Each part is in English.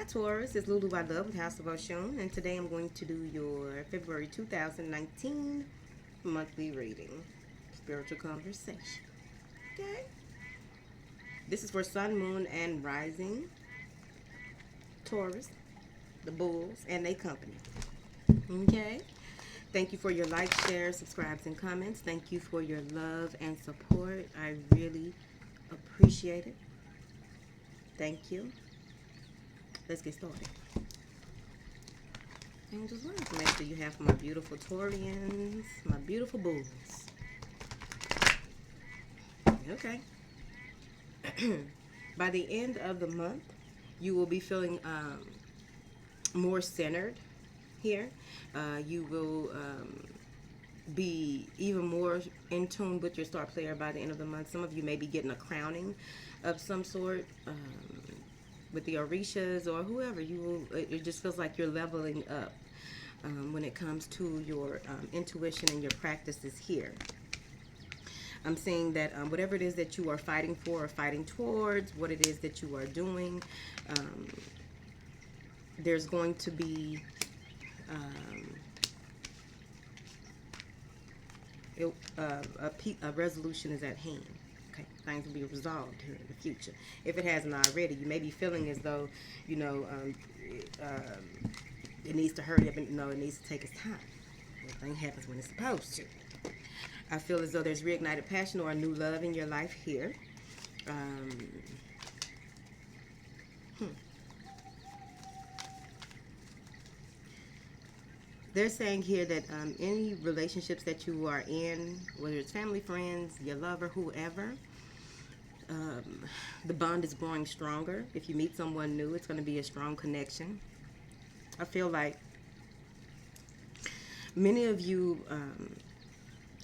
Taurus, it's Lulueyelove with House of Oshun, and today I'm going to do your February 2019 monthly reading, spiritual conversation. Okay? This is for Sun, Moon, and Rising Taurus, the Bulls, and their company. Okay? Thank you for your likes, shares, subscribes, and comments. Thank you for your love and support. I really appreciate it. Thank you. Let's get started. Angels, what information do you have for my beautiful Taurians, my beautiful bulls? Okay. By the end of the month, you will be feeling more centered here. You will be even more in tune with your star player by the end of the month. Some of you may be getting a crowning of some sort. With the Orishas or whoever, it just feels like you're leveling up when it comes to your intuition and your practices here. I'm saying that whatever it is that you are fighting for or fighting towards, what it is that you are doing, there's going to be a resolution is at hand. Okay, things will be resolved here in the future. If it hasn't already, you may be feeling as though, it needs to hurry up and it needs to take its time. Everything happens when it's supposed to. I feel as though there's reignited passion or a new love in your life here. They're saying here that any relationships that you are in, whether it's family, friends, your lover, whoever, the bond is growing stronger. If you meet someone new, it's going to be a strong connection. I feel like many of you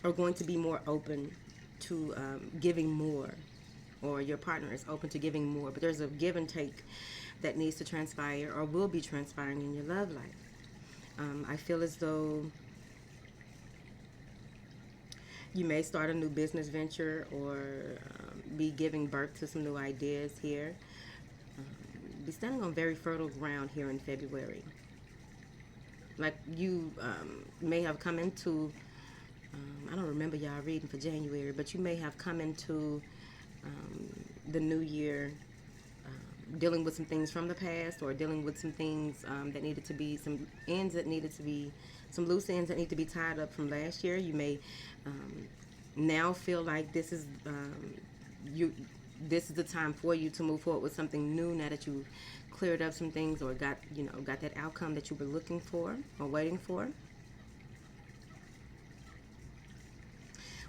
are going to be more open to giving more, or your partner is open to giving more, but there's a give and take that needs to transpire or will be transpiring in your love life. I feel as though you may start a new business venture or be giving birth to some new ideas here. Be standing on very fertile ground here in February. Like you may have come into, I don't remember y'all reading for January, but you may have come into the new year dealing with some things from the past, or dealing with some things that needed to be, some ends that needed to be, some loose ends that need to be tied up from last year. You may now feel like this is the time for you to move forward with something new now that you've cleared up some things or got that outcome that you were looking for or waiting for.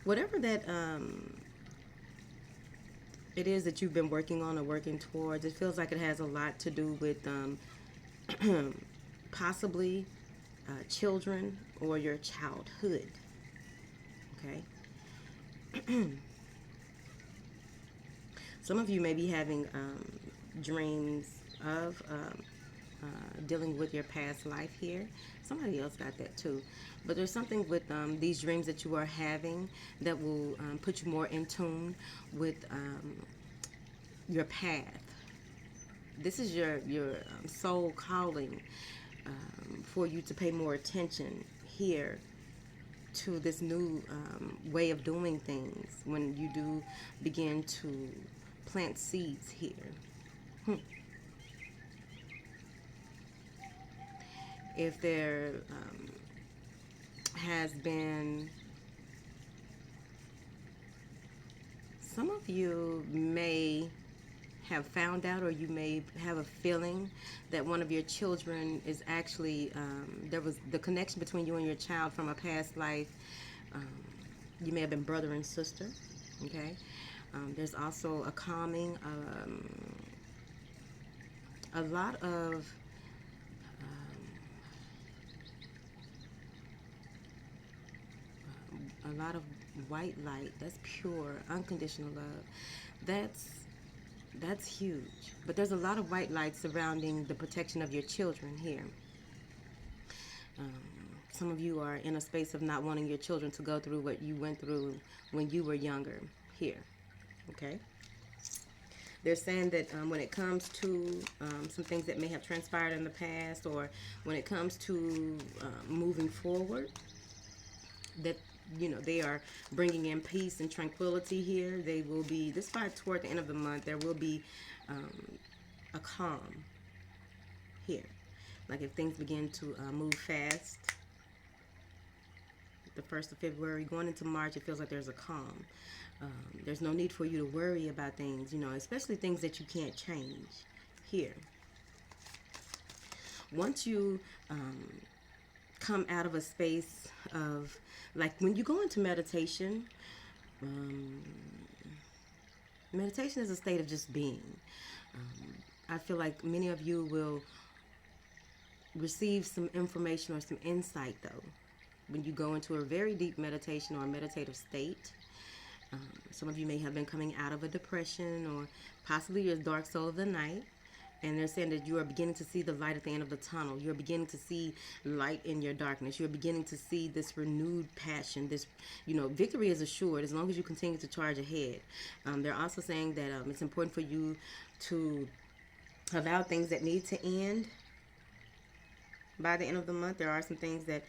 Whatever that it is that you've been working on or working towards, it feels like it has a lot to do with possibly children or your childhood. Okay. Some of you may be having dreams of dealing with your past life here. Somebody else got that too. But there's something with these dreams that you are having that will put you more in tune with your path. This is your soul calling for you to pay more attention here to this new way of doing things when you do begin to plant seeds here. If there has been, some of you may have found out, or you may have a feeling that one of your children is actually, there was the connection between you and your child from a past life. You may have been brother and sister. Okay. There's also a calming, a lot of white light. That's pure, unconditional love. That's huge. But there's a lot of white light surrounding the protection of your children here. Some of you are in a space of not wanting your children to go through what you went through when you were younger here. Okay? They're saying that when it comes to some things that may have transpired in the past, or when it comes to moving forward, that they are bringing in peace and tranquility here. They will be, this by toward the end of the month, there will be a calm here. Like if things begin to move fast, the 1st of February going into March, it feels like there's a calm. There's no need for you to worry about things, especially things that you can't change here. Once you come out of a space of, like when you go into meditation, meditation is a state of just being. I feel like many of you will receive some information or some insight, though, when you go into a very deep meditation or a meditative state. Some of you may have been coming out of a depression or possibly your dark soul of the night. And they're saying that you are beginning to see the light at the end of the tunnel. You're beginning to see light in your darkness. You're beginning to see this renewed passion. This, victory is assured as long as you continue to charge ahead. They're also saying that it's important for you to allow things that need to end by the end of the month. There are some things that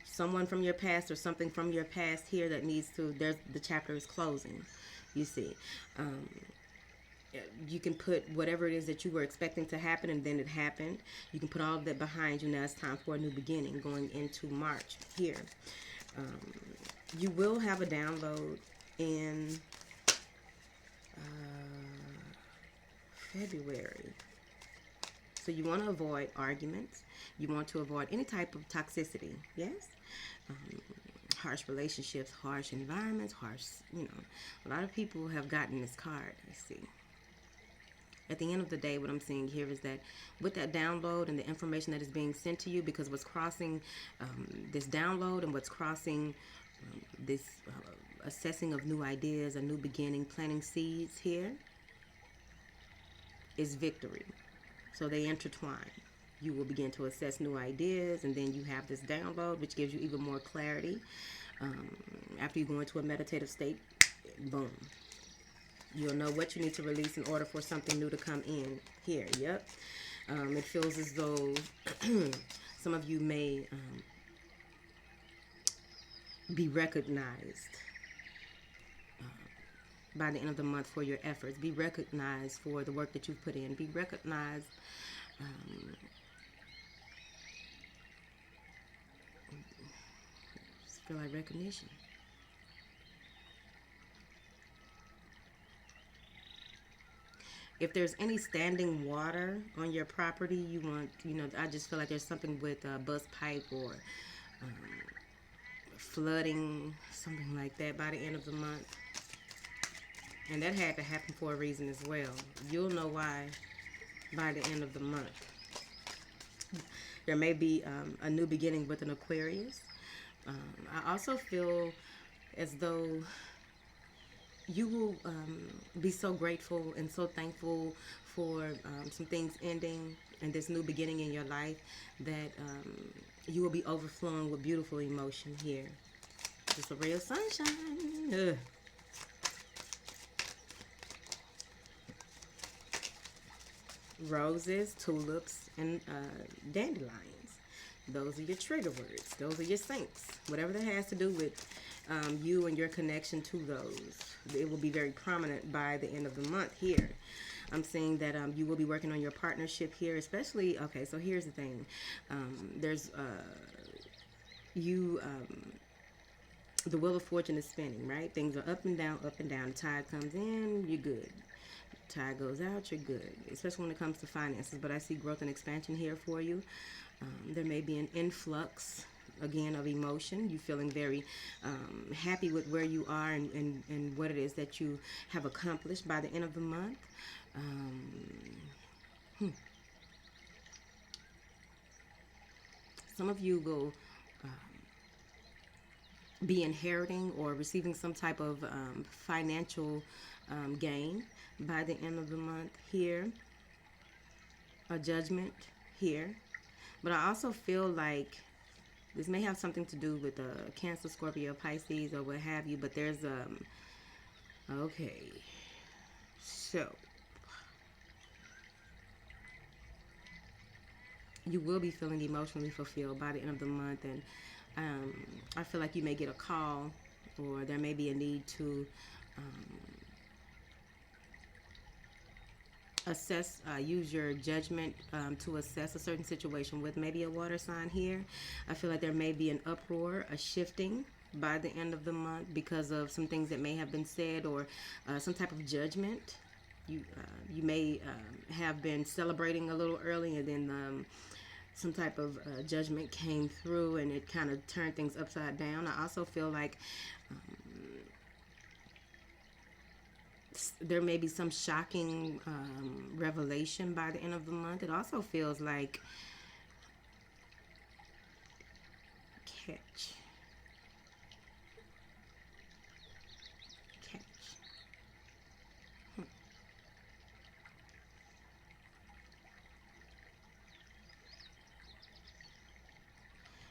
someone from your past or something from your past here that needs to, the chapter is closing, you see. You can put whatever it is that you were expecting to happen and then it happened. You can put all of that behind you. Now it's time for a new beginning going into March here. You will have a download in February. So you want to avoid arguments. You want to avoid any type of toxicity. Yes? Harsh relationships, harsh environments, a lot of people have gotten this card, you see. At the end of the day, what I'm seeing here is that with that download and the information that is being sent to you, because what's crossing this download and what's crossing this assessing of new ideas, a new beginning, planting seeds here, is victory. So they intertwine. You will begin to assess new ideas, and then you have this download, which gives you even more clarity. After you go into a meditative state, boom. You'll know what you need to release in order for something new to come in here. Yep. It feels as though some of you may be recognized by the end of the month for your efforts. Be recognized for the work that you've put in. Be recognized just feel like recognition. If there's any standing water on your property, you want, I just feel like there's something with a bus pipe or flooding, something like that by the end of the month. And that had to happen for a reason as well. You'll know why by the end of the month. There may be a new beginning with an Aquarius. I also feel as though you will be so grateful and so thankful for some things ending and this new beginning in your life that you will be overflowing with beautiful emotion here. Just a ray of sunshine. Ugh. Roses, tulips, and dandelions. Those are your trigger words. Those are your saints. Whatever that has to do with you and your connection to those. It will be very prominent by the end of the month here. I'm seeing that you will be working on your partnership here, especially, okay, so here's the thing. There's, the wheel of fortune is spinning, right? Things are up and down, up and down. The tide comes in, you're good. Tide goes out, you're good, especially when it comes to finances. But I see growth and expansion here for you. There may be an influx, again, of emotion. You feeling very happy with where you are and what it is that you have accomplished by the end of the month. Some of you will be inheriting or receiving some type of financial gain by the end of the month here. A judgment here. But I also feel like this may have something to do with Cancer, Scorpio, Pisces, or what have you. But there's okay. So you will be feeling emotionally fulfilled by the end of the month. And I feel like you may get a call, or there may be a need to use your judgment to assess a certain situation with maybe a water sign here. I feel like there may be an uproar, a shifting by the end of the month because of some things that may have been said, or some type of judgment. You may have been celebrating a little early, and then some type of judgment came through, and it kind of turned things upside down. I also feel like there may be some shocking revelation by the end of the month. It also feels like catch.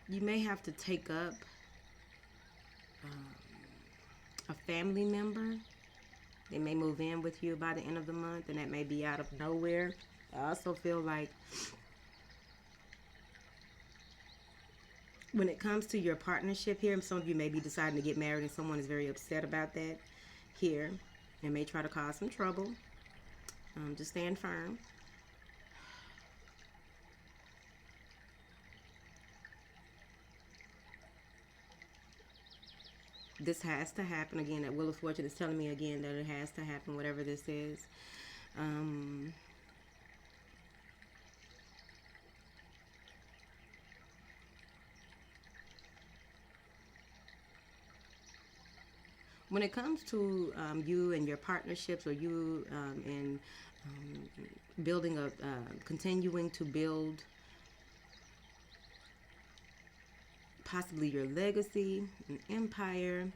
You may have to take up a family member. They may move in with you by the end of the month, and that may be out of nowhere. I also feel like when it comes to your partnership here, some of you may be deciding to get married, and someone is very upset about that here. They may try to cause some trouble. Just stand firm. This has to happen. Again, that Wheel of Fortune is telling me again that it has to happen, whatever this is. When it comes to you and your partnerships, or you in building continuing to build possibly your legacy, an empire,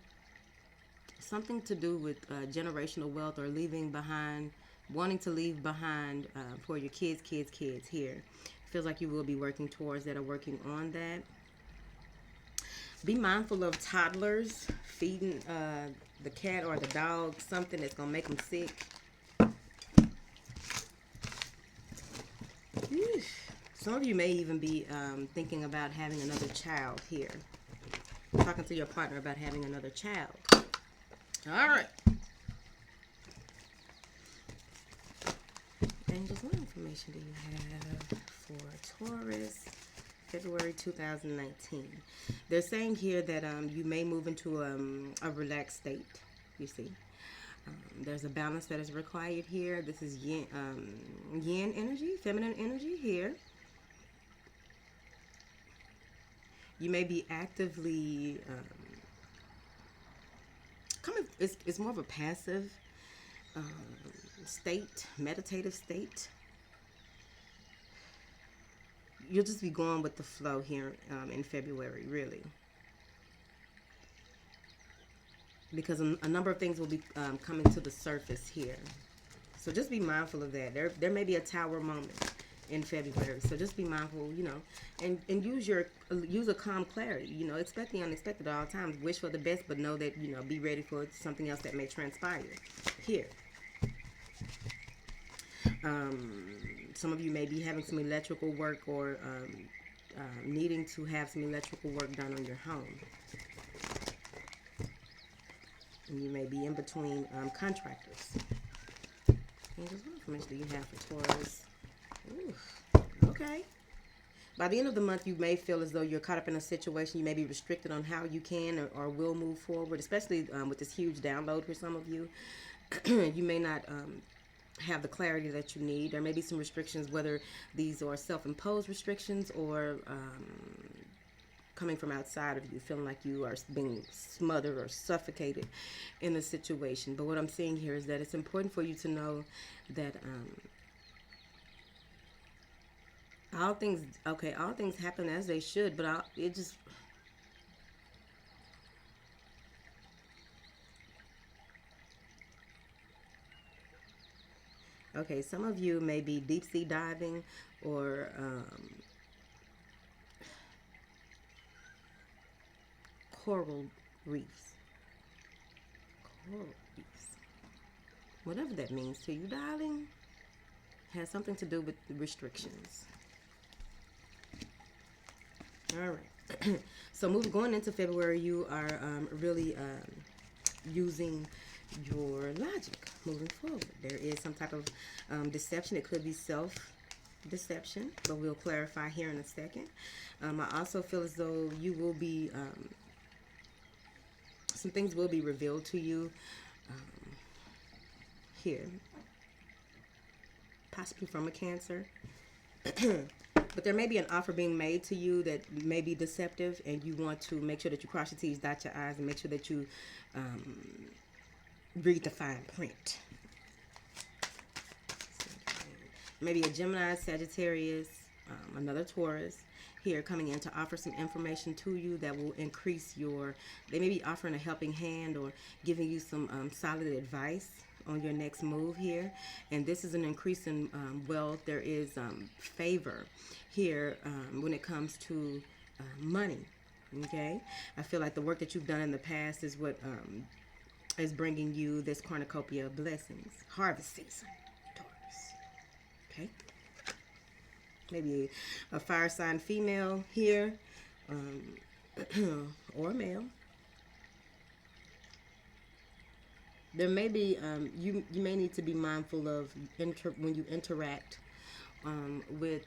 something to do with generational wealth, or wanting to leave behind for your kids here. Feels like you will be working towards that, or working on that. Be mindful of toddlers, feeding the cat or the dog something that's going to make them sick. Eesh. Some of you may even be thinking about having another child here. Talking to your partner about having another child. All right. Angels, what information do you have for Taurus, February 2019? They're saying here that you may move into a relaxed state, you see. There's a balance that is required here. This is yin energy, feminine energy here. You may be actively it's more of a passive state, meditative state. You'll just be going with the flow here in February, really. Because a number of things will be coming to the surface here. So just be mindful of that. There may be a tower moment in February. So just be mindful, and use a calm clarity. Expect the unexpected at all times. Wish for the best, but know that, be ready for something else that may transpire here. Some of you may be having some electrical work, or needing to have some electrical work done on your home. And you may be in between contractors. Angels, what information do you have for Taurus? Ooh, okay. By the end of the month, you may feel as though you're caught up in a situation. You may be restricted on how you can or will move forward, especially with this huge download for some of you. You may not have the clarity that you need. There may be some restrictions, whether these are self-imposed restrictions or coming from outside of you, feeling like you are being smothered or suffocated in the situation. But what I'm saying here is that it's important for you to know that all things happen as they should, but okay, some of you may be deep sea diving, or coral reefs. Coral reefs. Whatever that means to you, darling, has something to do with the restrictions. All right. So going into February, you are really using your logic moving forward. There is some type of deception. It could be self-deception, but we'll clarify here in a second. I also feel as though you will be, some things will be revealed to you here, possibly from a Cancer. But there may be an offer being made to you that may be deceptive, and you want to make sure that you cross your T's, dot your I's, and make sure that you read the fine print. Maybe a Gemini, Sagittarius, another Taurus here coming in to offer some information to you that will increase they may be offering a helping hand or giving you some solid advice on your next move here. And this is an increase in wealth. There is favor here when it comes to money. Okay, I feel like the work that you've done in the past is what is bringing you this cornucopia of blessings. Harvest season, Taurus. Okay, maybe a fire sign female here, or male. There may be, you may need to be mindful of when you interact with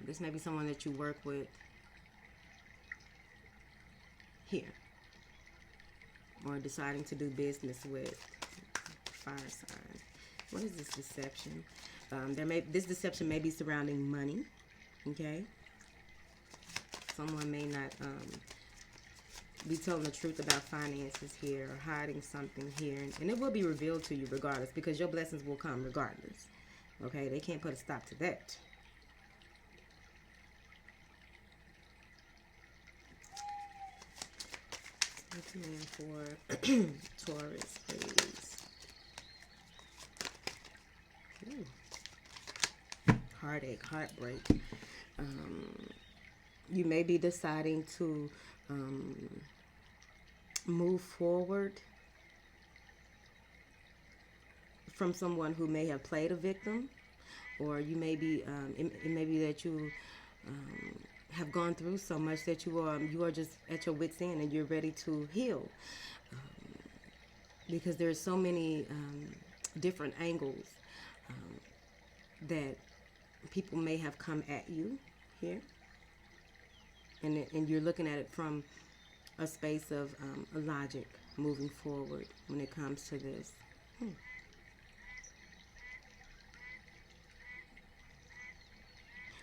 this may be someone that you work with here, or deciding to do business with. Fire sign. What is this deception? This deception may be surrounding money. Okay, someone may not be telling the truth about finances here, or hiding something here, and it will be revealed to you regardless, because your blessings will come regardless. Okay, they can't put a stop to that. For Taurus, please. Ooh. Heartache, heartbreak. You may be deciding to move forward from someone who may have played a victim, or you may be it may be that you have gone through so much that you are just at your wit's end and you're ready to heal, because there's so many different angles that people may have come at you here, and you're looking at it from a space of logic moving forward when it comes to this.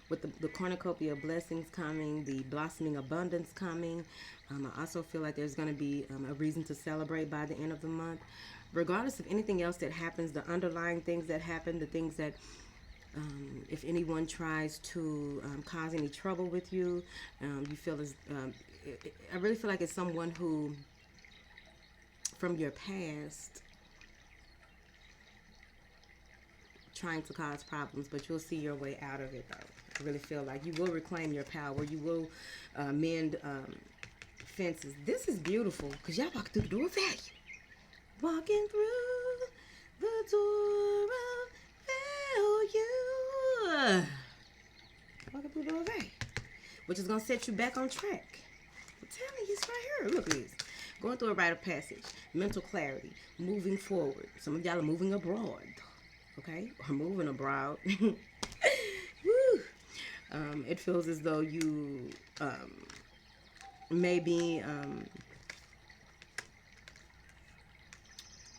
With the cornucopia of blessings coming, the blossoming abundance coming, I also feel like there's going to be a reason to celebrate by the end of the month. Regardless of anything else that happens, the underlying things that happen, the things that if anyone tries to cause any trouble with you, you feel as I really feel like it's someone who from your past trying to cause problems, but you'll see your way out of it though. I really feel like you will reclaim your power. You will mend fences. This is beautiful because y'all walking through the door of value. Walking through the door of value. Walking through the door of value, which is going to set you back on track. I'm telling you, it's right here. Look at this. Going through a rite of passage. Mental clarity. Moving forward. Some of y'all are moving abroad. Okay? Or moving abroad. Woo! It feels as though you may be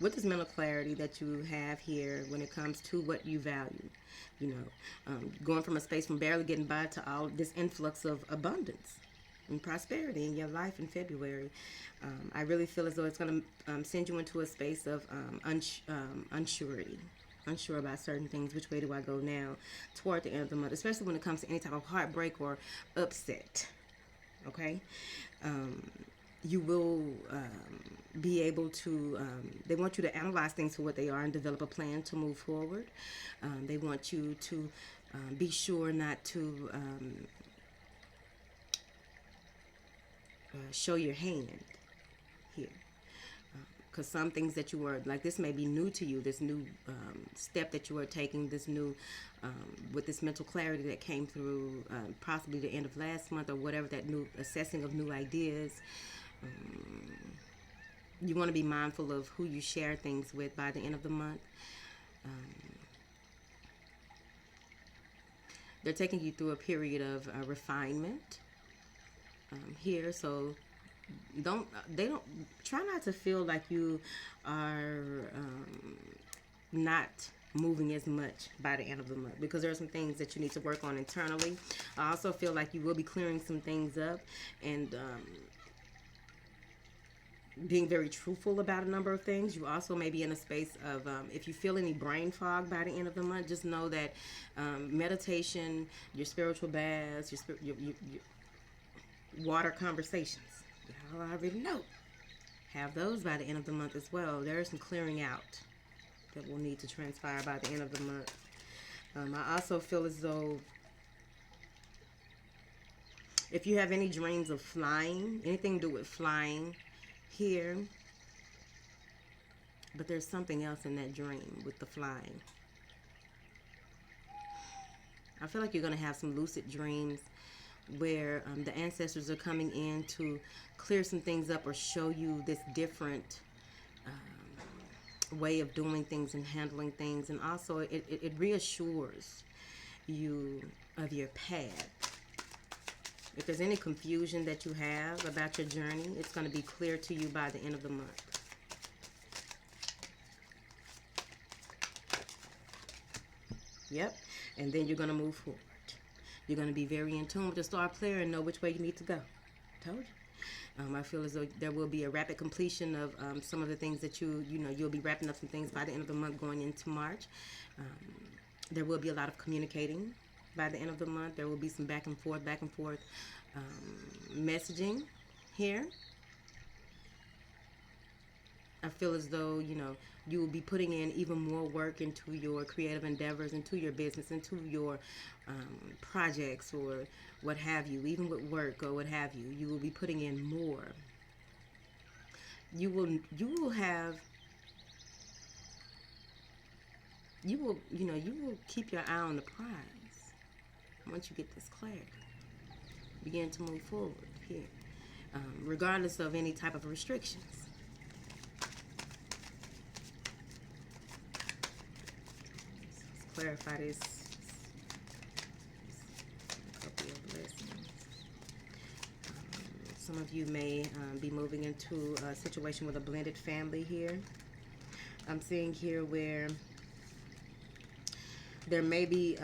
with this mental clarity that you have here when it comes to what you value, you know, going from a space from barely getting by to all this influx of abundance and prosperity in your life in February. I really feel as though it's going to send you into a space of unsurety. Unsure about certain things. Which way do I go now toward the end of the month, especially when it comes to any type of heartbreak or upset. Okay, you will be able to they want you to analyze things for what they are and develop a plan to move forward. They want you to be sure not to show your hand here. because some things that you are like, this may be new to you, this new step that you are taking, this new with this mental clarity that came through possibly the end of last month or whatever, that new assessing of new ideas. You want to be mindful of who you share things with by the end of the month. They're taking you through a period of refinement here, so they don't try not to feel like you are not moving as much by the end of the month, because there are some things that you need to work on internally. I also feel like you will be clearing some things up and being very truthful about a number of things. You also may be in a space of, if you feel any brain fog by the end of the month, just know that meditation, your spiritual baths, your water conversations, y'all already know, have those by the end of the month as well. There is some clearing out that will need to transpire by the end of the month. I also feel as though if you have any dreams of flying, anything to do with flying here, but there's something else in that dream with the flying. I feel like you're going to have some lucid dreams where the ancestors are coming in to clear some things up or show you this different way of doing things and handling things. And also it reassures you of your path. If there's any confusion that you have about your journey, it's going to be clear to you by the end of the month. Yep. And then you're going to move forward. You're going to be very in tune with the star player and know which way you need to go. Told you. I feel as though there will be a rapid completion of some of the things that you'll be wrapping up some things by the end of the month going into March. There will be a lot of communicating by the end of the month. There will be some back and forth messaging here. I feel as though, you will be putting in even more work into your creative endeavors, into your business, into your projects or what have you, even with work or what have you. You will be putting in more. You will keep your eye on the prize. Once you get this clarity, begin to move forward here, regardless of any type of restrictions. Let's clarify this. A couple of blessings. Some of you may be moving into a situation with a blended family here. I'm seeing here where there may be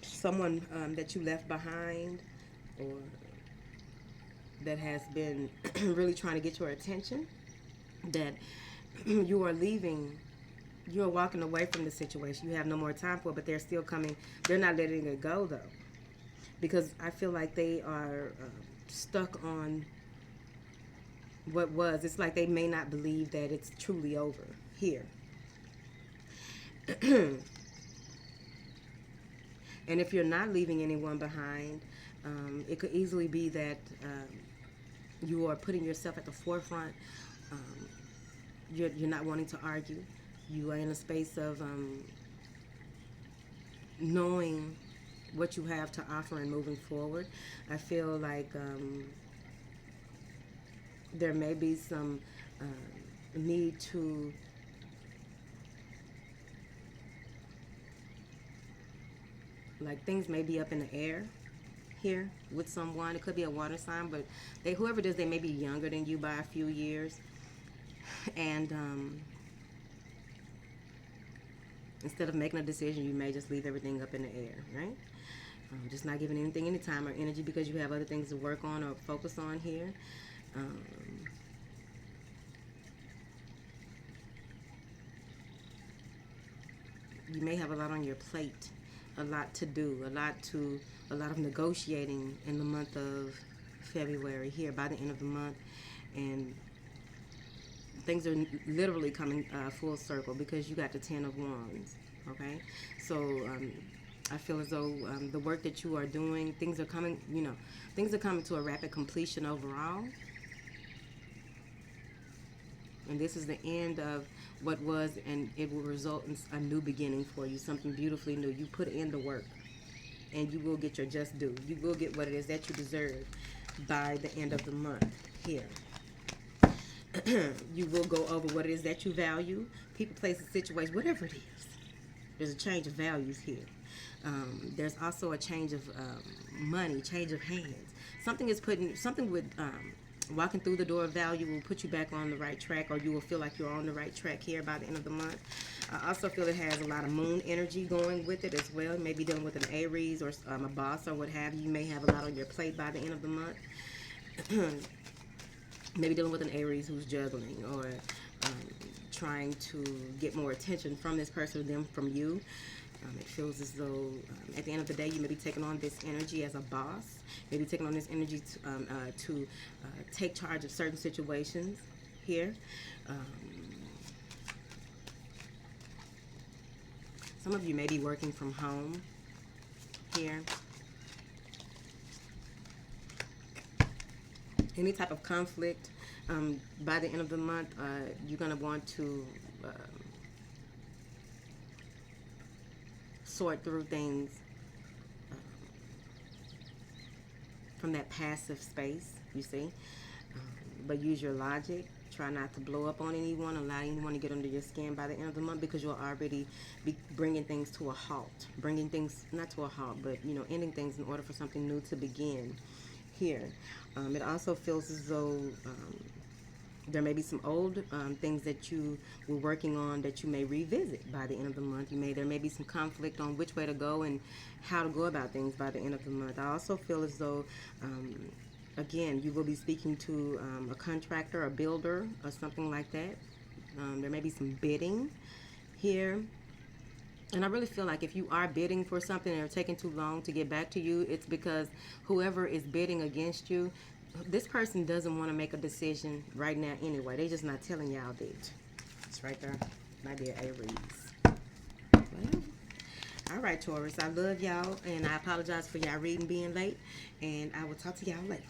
someone that you left behind, or that has been really trying to get your attention, that you are leaving, you're walking away from the situation. You have no more time for it, but they're still coming. They're not letting it go, though, because I feel like they are stuck on what was. It's like they may not believe that it's truly over here. And if you're not leaving anyone behind, it could easily be that you are putting yourself at the forefront. You're not wanting to argue. You are in a space of knowing what you have to offer and moving forward. I feel like there may be some need to things may be up in the air here with someone. It could be a water sign, but whoever it is, they may be younger than you by a few years. And instead of making a decision, you may just leave everything up in the air, right? Just not giving anything any time or energy because you have other things to work on or focus on here. You may have a lot on your plate, a lot to do, a lot of negotiating in the month of February here by the end of the month, and things are literally coming full circle because you got the 10 of Wands. Okay, so I feel as though the work that you are doing, things are coming, things are coming to a rapid completion overall. And this is the end of what was, and it will result in a new beginning for you, something beautifully new. You put in the work, and you will get your just due. You will get what it is that you deserve by the end of the month here. You will go over what it is that you value, people, places, situations, whatever it is. There's a change of values here. There's also a change of money, change of hands. Something with walking through the door of value will put you back on the right track, or you will feel like you're on the right track here by the end of the month. I also feel it has a lot of moon energy going with it as well. Maybe dealing with an Aries or a boss or what have you. You may have a lot on your plate by the end of the month. Maybe dealing with an Aries who's juggling, or trying to get more attention from this person or them from you. It feels as though at the end of the day you may be taking on this energy as a boss, maybe taking on this energy to take charge of certain situations here. Some of you may be working from home here. Any type of conflict, by the end of the month, you're going to want to sort through things from that passive space, you see. But use your logic. Try not to blow up on anyone, allow anyone to get under your skin by the end of the month, because you'll already be bringing things to a halt. Bringing things, not to a halt, but, ending things in order for something new to begin here. It also feels as though there may be some old things that you were working on that you may revisit by the end of the month. There may be some conflict on which way to go and how to go about things by the end of the month. I also feel as though, again, you will be speaking to a contractor, a builder, or something like that. There may be some bidding here. And I really feel like if you are bidding for something and are taking too long to get back to you, it's because whoever is bidding against you, this person doesn't want to make a decision right now anyway. They're just not telling y'all that. It's right there. Might be an Aries. Well, all right, Taurus. I love y'all, and I apologize for y'all reading being late, and I will talk to y'all later.